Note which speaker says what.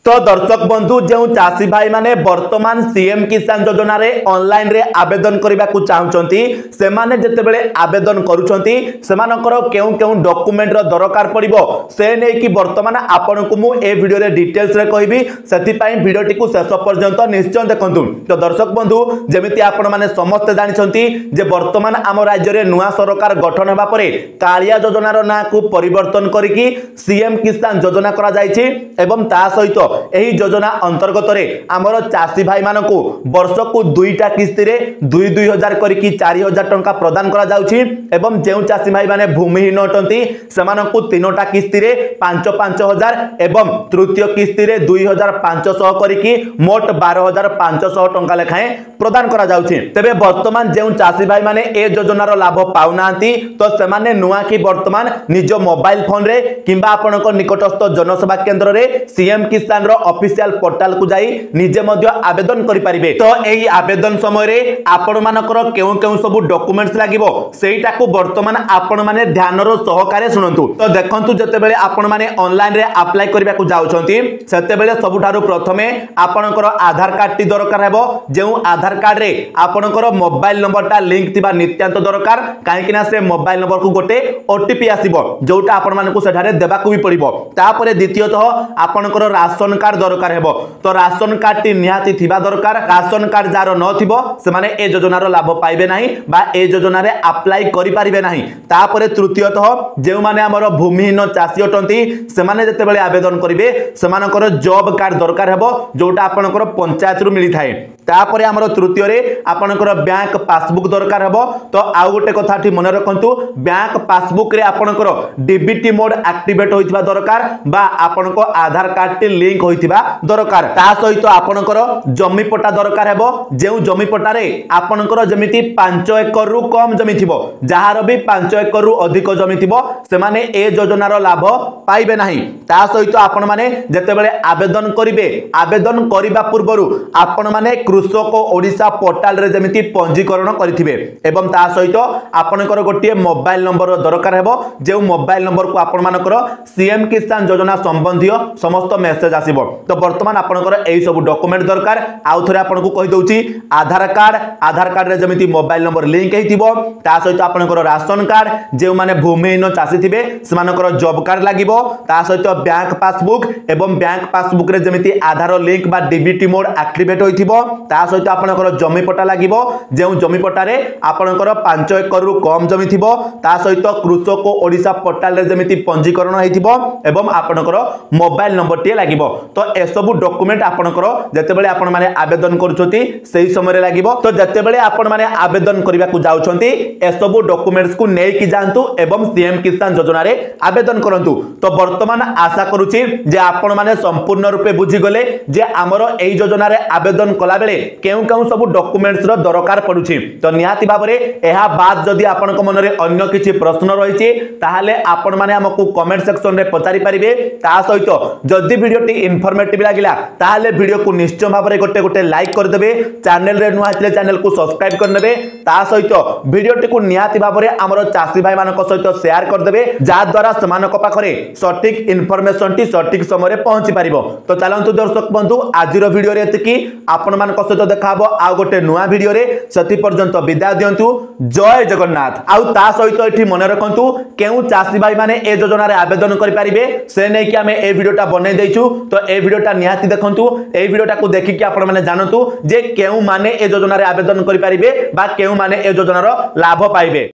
Speaker 1: तो दर्शक बंधु जो चाषी भाई माने वर्तमान सीएम किसान योजना रे ऑनलाइन रे आवेदन करबा को चाहउचंती से माने जेतेबेले आवेदन करूचंती सेमानकर केउ केउ डॉक्यूमेंट रो दरकार पड़िबो से नै कि वर्तमान आपन को मु ए वीडियो रे डिटेल्स रे कहबी सेति पई वीडियो टी को शेष पर्यंत निश्चय देखंतु। तो दर्शक बंधु जेमिति आपन माने समस्त जानिछंती जे वर्तमान आम राज्य रे नुआ सरकार गठन हेबा परे कालिया योजना रो ना को परिवर्तन करिकि सीएम किसान योजना करा जायछि एवं ता सहित एही योजना अंतर्गत रे हमर चाषी भाई मानकू वर्ष को दुईटा किस्ती रे 2,000 करिकि 4,000 टंका प्रदान करा जाउछि एवं जेउ चाषी भाई माने भूमिहीन अटंती सेमानकू तीनोटा किस्ती रे 5,000 एवं तृतीय किस्ती रे 2,500 करिकि मोट 12,500 टंका लेखाए प्रदान करा जाउछि। तबे वर्तमान जेउ चाषी भाई माने ए योजनार लाभ पाउनांती तो सेमाने नुआ कि वर्तमान निज मोबाइल फोन रे किंबा आपनक निकटस्थ जनसेवा केंद्र रे सीएम किसान रो ऑफिशियल पोर्टल को जाई निजे मध्य आवेदन करि परिबे। तो एही आवेदन समय रे आपण मानकर केउ केउ सब डॉक्यूमेंट्स लागिवो सेटा को वर्तमान आपण माने ध्यान रो सहकारे सुनंतु। तो देखंतु जते बेले आपण माने ऑनलाइन रे अप्लाई करबा को जाउछंती सेते बेले सबुठारु प्रथमे आपनकर आधार कार्ड टी दरकार हेबो जेउ आधार कार्ड रे आपनकर मोबाइल नंबर टा लिंक थिबा नित्यांत दरकार काहे किना से मोबाइल नंबर को गोटे ओटीपी आसीबो जोटा आपण मानकू सेठारे देबा को भी पड़िबो। तापरे द्वितीयतः आपनकर राशन कार्ड दरकार हेबो तो राशन कार्ड टी निहाती थिबा दरकार राशन कार्ड जार न थिबो से माने ए योजनार लाभ पाइबे नाही बा ए योजना रे अप्लाई करि पारिबे नाही। तापरे तृतीयतः जेउ माने हमर भूमिहीन चाषी अटंती से माने जते बेले आवेदन करिवे सेमानकर जॉब कार्ड दरकार हेबो जोटा आपनकर पंचायत रु मिली थाए। तापरे हमर तृतीय रे आपनकर बैंक पासबुक दरकार हेबो तो आउ गोटे कथा ठी मन रखंतु बैंक पासबुक रे आपनकर डीबीटी मोड एक्टिवेट होइथिबा दरकार बा आपनको आधार कार्ड टी लिंक होइथिबा दरकार। ता सहित आपनकर जमी पट्टा दरकार हेबो जेउ जमी पट्टा रे आपनकर जमिति 5 एकड़ रु कम जमी थिबो जहार भी 5 एकड़ रु अधिक जमी थिबो से माने ए योजनार लाभ पाइबे नाही। ता सहित आपण माने जते बेले आवेदन करिवे आवेदन करिबा पूर्वरु आपण माने कृषक ओडिसा पोर्टल रे जमिति पंजीकरण करिथिबे एवं ता सहित आपनकर गोटिए मोबाइल नंबर दरकार हेबो जेउ मोबाइल नंबर को आपण मानकर सीएम किसान योजना संबंधी समस्त मेसेज आसीबो। तो वर्तमान आपनकर एई सब डॉक्यूमेंट दरकार आउ थरे आपनको कहि दउची आधार कार्ड रे जमिति मोबाइल नंबर लिंक हेतिबो ता सहित आपनकर राशन कार्ड जेउ माने भूमिहीन चाषी थिबे सेमानकर जॉब कार्ड लागिबो ता सहित बैंक पासबुक एवं बैंक पासबुक रे जमिति आधार लिंक बा डीबीटी मोड एक्टिवेट होइथिबो ता सहित आपनकर जमी पट्टा लागिबो जेउ जमी पट्टा रे आपनकर 5 एकड़ रु कम जमी थिबो ता सहित कृषक ओडिसा पोर्टल रे जमिति पंजीकरण हेतिबो एवं आपनकर मोबाइल नंबर टी लागिबो। तो ए सब डॉक्यूमेंट आपनकर जतेबेले आपण माने आवेदन करूछंती सेही समय रे लागिबो। तो जतेबेले आपण माने आवेदन करिबा को जाउछंती ए सब डॉक्यूमेंट्स को नै कि जानतु एवं सीएम किसान योजना रे आवेदन करंतु। तो वर्तमान आशा करूची जे आपण माने संपूर्ण रूपे बुझी गले जे हमरो एही योजना रे आवेदन कला बेले केउ केउ सब डॉक्यूमेंट्स रो दरकार पडुची। तो निहाती भाबरे एहा बाद जदी आपनक मन रे अन्य किछि प्रश्न रहिछि ताहाले आपण माने हमकु कमेंट सेक्शन रे पचारि परिबे। ता सहित जदी वीडियो टी इन्फॉर्मेटिव लागिला ताहाले वीडियो को निश्चय भाबरे गोटे गोटे लाइक कर देबे चैनल रे नुआ आथिले चैनल को सब्सक्राइब कर नेबे ता सहित वीडियो टी को निहाती भाबरे हमरो चाषी भाई मानक सहित शेयर कर देबे जा द्वारा समानक पाखरे सटीक इन्फॉर्मेशन टी सटीक समय रे पहुंची परिबो। तो चलंतु दर्शक बंधु आजिरो वीडियो रे एतिकी आपण मानक सहित देखाबो आ गोटे नुआ वीडियो रे सती पर्यंत विदाय दियंतु। जय जगन्नाथ। आउ ता सहित एठी मन रखंतु केउ चाषी भाई माने ए योजना रे आवेदन करि परिबे से नै कि हमें ए वीडियोटा बनै दैछु। तो ए वीडियोटा निहाती देखंतु ए वीडियोटा को देखि कि आपण माने जानंतु जे केउ माने ए योजना रे आवेदन करि परिबे बा केउ माने ए योजनार लाभ पाइबे।